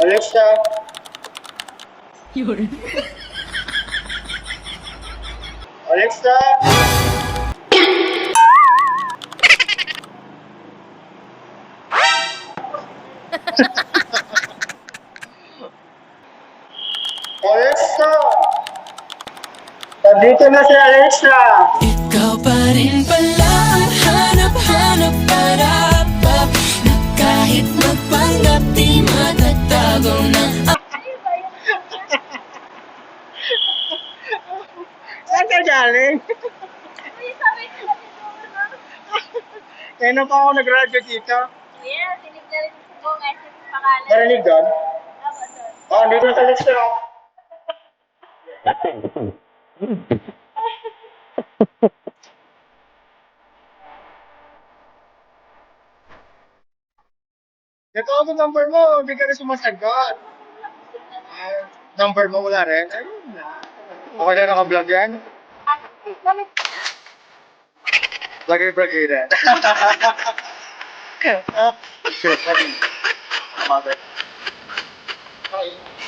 Alexa. Yun. Alexa. Alexa. Nandito na si Alexa. Ikaw pa rin pala ang hanap-hanap para pa na kahit magpanggap di matatago na. Saan ka galing? Kaya na pa ako nag-graduate dito. Kuya, tinignan rin ko message yung pangalan. Narinig doon? Tama doon. Oh, dito na sa Alexa. Ito ako number mo, hindi ka rin sumasagot. Number mo wala rin? Ayun na. Okay na naka-vlog yan? Vlogger rin. Shit, sorry. Mother. Okay.